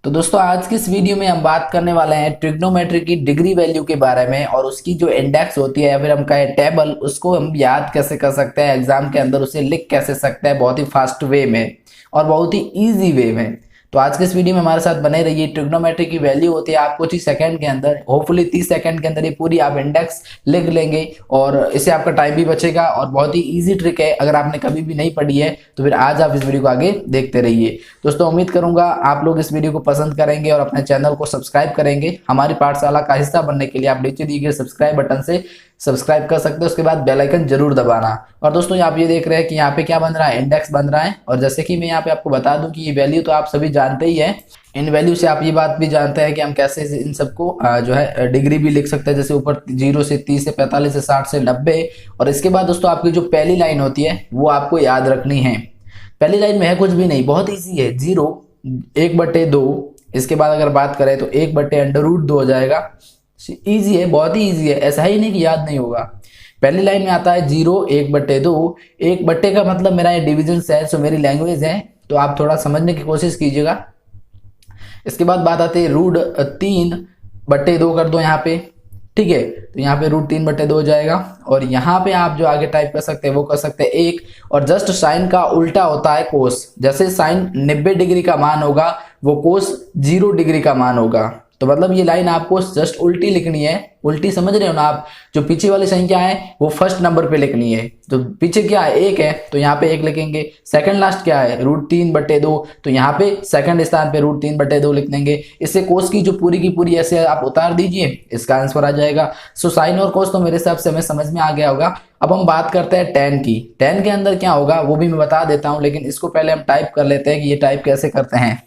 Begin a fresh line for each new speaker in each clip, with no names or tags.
तो दोस्तों आज की इस वीडियो में हम बात करने वाले हैं ट्रिग्नोमेट्री की डिग्री वैल्यू के बारे में और उसकी जो इंडेक्स होती है या फिर हम कहें टेबल, उसको हम याद कैसे कर सकते हैं, एग्जाम के अंदर उसे लिख कैसे सकते हैं बहुत ही फास्ट वे में और बहुत ही इजी वे में। तो आज के इस वीडियो में हमारे साथ बने रहिए। ट्रिग्नोमेट्री की वैल्यू होती है आप कुछ ही सेकंड के अंदर, होपफुली 30 सेकंड के अंदर ये पूरी आप इंडेक्स लिख लेंगे और इससे आपका टाइम भी बचेगा और बहुत ही इजी ट्रिक है। अगर आपने कभी भी नहीं पढ़ी है तो फिर आज आप इस वीडियो को आगे देखते रहिए। दोस्तों उम्मीद करूंगा आप लोग इस वीडियो को पसंद करेंगे और अपने चैनल को सब्सक्राइब करेंगे। हमारी पाठशाला का हिस्सा बनने के लिए आप नीचे दिए गए सब्सक्राइब बटन से सब्सक्राइब कर सकते हैं, उसके बाद बेल आइकन जरूर दबाना। और दोस्तों आप ये देख रहे हैं कि यहाँ पे क्या बन रहा है, इंडेक्स बन रहा है। और जैसे कि मैं यहाँ पे आपको बता दूं कि ये वैल्यू तो आप सभी जानते ही हैं। इन वैल्यू से आप ये बात भी जानते हैं कि हम कैसे इन सबको जो है डिग्री भी लिख सकते हैं, जैसे ऊपर 0 से 30 से 45 से 60 से 90। और इसके बाद दोस्तों आपकी जो पहली लाइन होती है वो आपको याद रखनी है। पहली लाइन में है कुछ भी नहीं, बहुत ईजी है, 0 1/2। इसके बाद अगर बात करें तो 1/√2 हो जाएगा। इजी है, बहुत ही इजी है, ऐसा ही नहीं कि याद नहीं होगा। पहली लाइन में आता है 0 1/2। 1/, का मतलब मेरा ये डिविजन है, सो मेरी लैंग्वेज है, तो आप थोड़ा समझने की कोशिश कीजिएगा। इसके बाद बात आती है √3/2 कर दो यहाँ पे, ठीक है। तो यहाँ पे √3/2 हो जाएगा। और यहाँ पे आप जो आगे टाइप कर सकते हैं वो कर सकते हैं 1। और जस्ट साइन का उल्टा होता है कोस। जैसे साइन 90 डिग्री का मान होगा वो कोस 0 डिग्री का मान होगा। तो मतलब ये लाइन आपको जस्ट उल्टी लिखनी है। उल्टी समझ रहे हो ना आप? जो पीछे वाली संख्या है वो फर्स्ट नंबर पे लिखनी है। तो पीछे क्या है, 1 है, तो यहाँ पे 1 लिखेंगे। सेकंड लास्ट क्या है, √3/2, तो यहाँ पे सेकंड स्थान पे √3/2 लिख देंगे। इससे कोस की जो पूरी की पूरी ऐसे आप उतार दीजिए, इसका आंसर आ जाएगा। सो साइन और कोस तो मेरे हिसाब से हमें समझ में आ गया होगा। अब हम बात करते हैं tan की। tan के अंदर क्या होगा वो भी मैं बता देता हूँ, लेकिन इसको पहले हम टाइप कर लेते हैं कि ये टाइप कैसे करते हैं।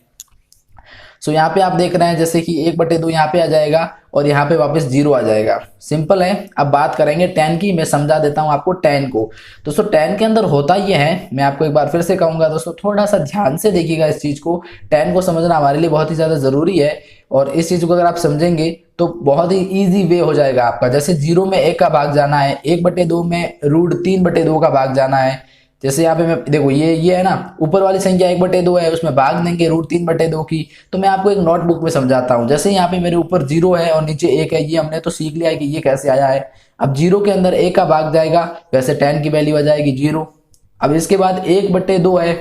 सो यहाँ पे आप देख रहे हैं जैसे कि 1/2 यहाँ पे आ जाएगा और यहाँ पे वापस 0 आ जाएगा। सिंपल है। अब बात करेंगे tan की। मैं समझा देता हूँ आपको tan को। दोस्तों tan के अंदर होता ये है, मैं आपको एक बार फिर से कहूंगा दोस्तों थोड़ा सा ध्यान से देखिएगा इस चीज को। tan को समझना हमारे लिए बहुत ही ज्यादा जरूरी है और इस चीज को अगर आप समझेंगे तो बहुत ही ईजी वे हो जाएगा आपका। जैसे 0 में 1 का भाग जाना है, 1/2 में √3/2 का भाग जाना है। जैसे यहाँ पे मैं देखो ये है ना, ऊपर वाली संख्या 1/2 है, उसमें भाग देंगे √3/2 की। तो मैं आपको एक नोटबुक में समझाता हूँ। जैसे यहाँ पे मेरे ऊपर 0 है और नीचे 1 है, ये हमने तो सीख लिया है कि ये कैसे आया है। अब 0 के अंदर 1 का भाग जाएगा, वैसे tan की वैल्यू आ जाएगी 0। अब इसके बाद 1/2 है,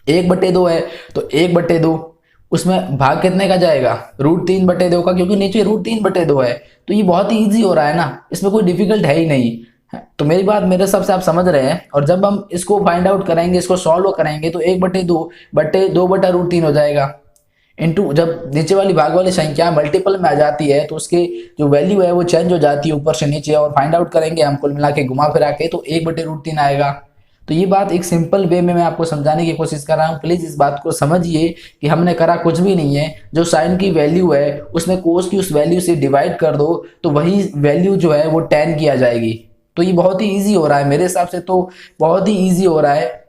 1/2 है, तो 1/2 उसमें भाग कितने का जाएगा, √3/2 का, क्योंकि नीचे √3/2 है। तो ये बहुत ही ईजी हो रहा है ना, इसमें कोई डिफिकल्ट है ही नहीं। तो मेरी बात मेरे हिसाब से आप समझ रहे हैं। और जब हम इसको फाइंड आउट करेंगे, इसको सॉल्व करेंगे, तो 1/2/2/√3 हो जाएगा। इनटू जब नीचे वाली भाग वाली संख्या मल्टीपल में आ जाती है तो उसकी जो वैल्यू है वो चेंज हो जाती है ऊपर से नीचे, और फाइंड आउट करेंगे हम कुल मिला के घुमा फिरा के, तो 1/√3 आएगा। तो ये बात एक सिंपल वे में मैं आपको समझाने की कोशिश कर रहा हूँ। प्लीज इस बात को समझिए कि हमने करा कुछ भी नहीं है। जो साइन की वैल्यू है उसमें कोस की उस वैल्यू से डिवाइड कर दो तो वही वैल्यू जो है वो tan की आ जाएगी। तो ये बहुत ही इजी हो रहा है मेरे हिसाब से, तो बहुत ही इजी हो रहा है।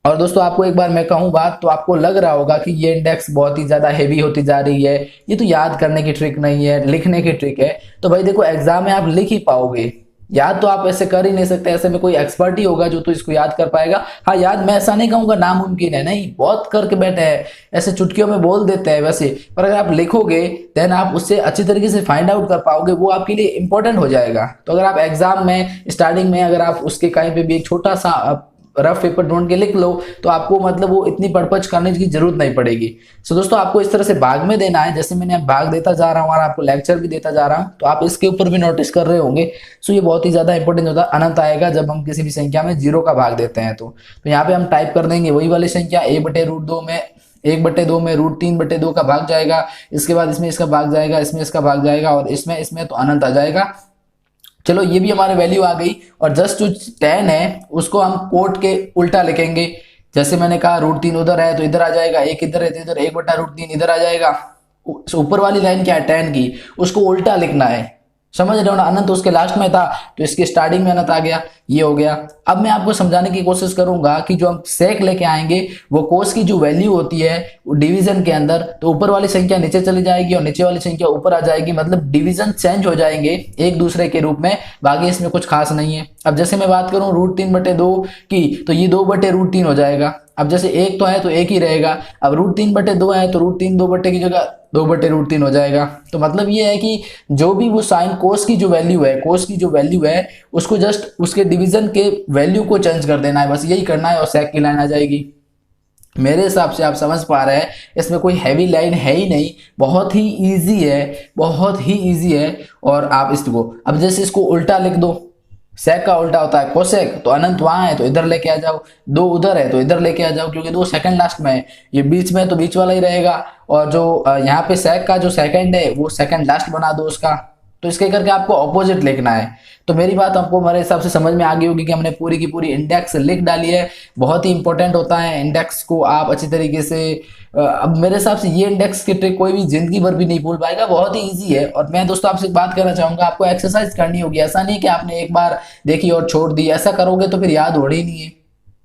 और दोस्तों आपको एक बार मैं कहूँ बात, तो आपको लग रहा होगा कि ये इंडेक्स बहुत ही ज्यादा हेवी होती जा रही है, ये तो याद करने की ट्रिक नहीं है, लिखने की ट्रिक है। तो भाई देखो एग्जाम में आप लिख ही पाओगे, याद तो आप ऐसे कर ही नहीं सकते। ऐसे में कोई एक्सपर्ट ही होगा जो तो इसको याद कर पाएगा। हाँ याद मैं ऐसा नहीं कहूंगा नामुमकिन है, नहीं, बहुत करके बैठे हैं, ऐसे चुटकियों में बोल देते हैं वैसे, पर अगर आप लिखोगे देन आप उससे अच्छी तरीके से फाइंड आउट कर पाओगे, वो आपके लिए इंपॉर्टेंट हो जाएगा। तो अगर आप एग्जाम में स्टार्टिंग में अगर आप उसके कहीं पे भी एक छोटा सा रफ पेपर ढूंढ के लिख लो तो आपको मतलब वो इतनी पड़पच करने की जरूरत नहीं पड़ेगी। सो दोस्तों आपको इस तरह से भाग में देना है, जैसे मैंने भाग देता जा रहा हूँ और आपको लेक्चर भी देता जा रहा हूँ, तो आप इसके ऊपर भी नोटिस कर रहे होंगे। सो ये बहुत ही ज्यादा इंपॉर्टेंट होता है। अनंत आएगा जब हम किसी भी संख्या में 0 का भाग देते हैं। तो यहाँ पे हम टाइप कर देंगे वही वाली संख्या, 1/√2 में 1/2 में √3/2 का भाग जाएगा। इसके बाद इसमें इसका भाग जाएगा, इसमें इसका भाग जाएगा और इसमें तो अनंत आ जाएगा। चलो ये भी हमारे वैल्यू आ गई। और जस्ट जो tan है उसको हम कोट के उल्टा लिखेंगे। जैसे मैंने कहा √3 उधर है तो इधर आ जाएगा, 1 इधर है तो इधर 1/√3 इधर आ जाएगा। ऊपर वाली लाइन क्या है tan की, उसको उल्टा लिखना है, समझ रहे हो ना। अनंत उसके लास्ट में था तो इसकी स्टार्टिंग में अनंत आ गया, ये हो गया। अब मैं आपको समझाने की कोशिश करूंगा कि जो हम सेक लेके आएंगे वो कोस की जो वैल्यू होती है डिवीजन के अंदर, तो ऊपर वाली संख्या नीचे चली जाएगी और नीचे वाली संख्या ऊपर आ जाएगी, मतलब डिवीजन चेंज हो जाएंगे एक दूसरे के रूप में। बाकी इसमें कुछ खास नहीं है। अब जैसे मैं बात करूं √3/2 की, तो ये 2/√3 हो जाएगा। अब जैसे एक तो है तो एक ही रहेगा, अब √3/2 है तो √3 2 की जगह 2/√3 हो जाएगा। तो मतलब ये है कि जो भी वो साइन कोस की जो वैल्यू है, कोस की जो वैल्यू है उसको जस्ट उसके डिवीजन के वैल्यू को चेंज कर देना है, बस यही करना है और सेक की लाइन आ जाएगी। मेरे हिसाब से आप समझ पा रहे हैं, इसमें कोई हैवी लाइन है ही नहीं, बहुत ही इजी है, बहुत ही इजी है। और आप इसको अब जैसे इसको उल्टा लिख दो, सेक का उल्टा होता है कोसेक, तो अनंत वहां है तो इधर लेके आ जाओ, दो उधर है तो इधर लेके आ जाओ, क्योंकि दो सेकंड लास्ट में है, ये बीच में तो बीच वाला ही रहेगा। और जो यहाँ पे सेक का जो सेकंड है वो सेकंड लास्ट बना दो उसका। तो इसके करके आपको ऑपोजिट लिखना है। तो मेरी बात आपको मेरे हिसाब से समझ में आ गई होगी कि हमने पूरी की पूरी इंडेक्स लिख डाली है। बहुत ही इंपॉर्टेंट होता है इंडेक्स को आप अच्छी तरीके से अब मेरे हिसाब से ये इंडेक्स की ट्रिक कोई भी जिंदगी भर भी नहीं भूल पाएगा, बहुत ही इजी है। और मैं दोस्तों आपसे बात करना चाहूंगा, आपको एक्सरसाइज करनी होगी, ऐसा नहीं कि आपने एक बार देखी और छोड़ दी, ऐसा करोगे तो फिर याद हो रही नहीं है।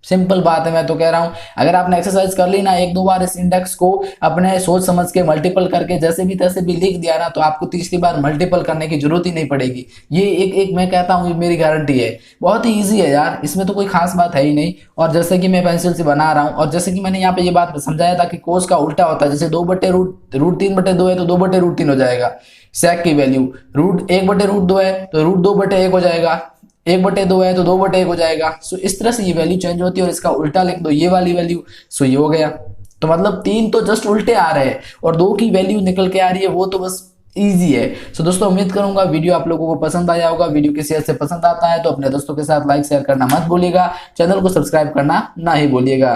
सिंपल बात है, मैं तो कह रहा हूं अगर आपने एक्सरसाइज कर ली ना, एक दो बार इस इंडेक्स को अपने सोच समझ के मल्टीपल करके जैसे भी तैसे भी लिख दिया ना, तो आपको तीसरी बार मल्टीपल करने की जरूरत ही नहीं पड़ेगी। ये एक एक मैं कहता हूँ मेरी गारंटी है, बहुत ही ईजी है यार, इसमें तो कोई खास बात है ही नहीं। और जैसे कि मैं पेंसिल से बना रहा हूँ, और जैसे कि मैंने यहाँ पे ये बात समझाया था कि कोस का उल्टा होता है, जैसे √3/2 है तो 2/√3 हो जाएगा। सेक की वैल्यू √1/√2 है तो √2/1 हो जाएगा, 1/2 है तो 2/1 हो जाएगा। सो इस तरह से ये वैल्यू चेंज होती है, और इसका उल्टा लिख दो ये वाली वैल्यू, सो ये हो गया। तो मतलब तीन तो जस्ट उल्टे आ रहे हैं और दो की वैल्यू निकल के आ रही है, वो तो बस इजी है। सो दोस्तों उम्मीद करूंगा वीडियो आप लोगों को पसंद आया होगा। वीडियो किसी हद से पसंद आता है तो अपने दोस्तों के साथ लाइक शेयर करना मत भूलिएगा, चैनल को सब्सक्राइब करना ना ही भूलिएगा।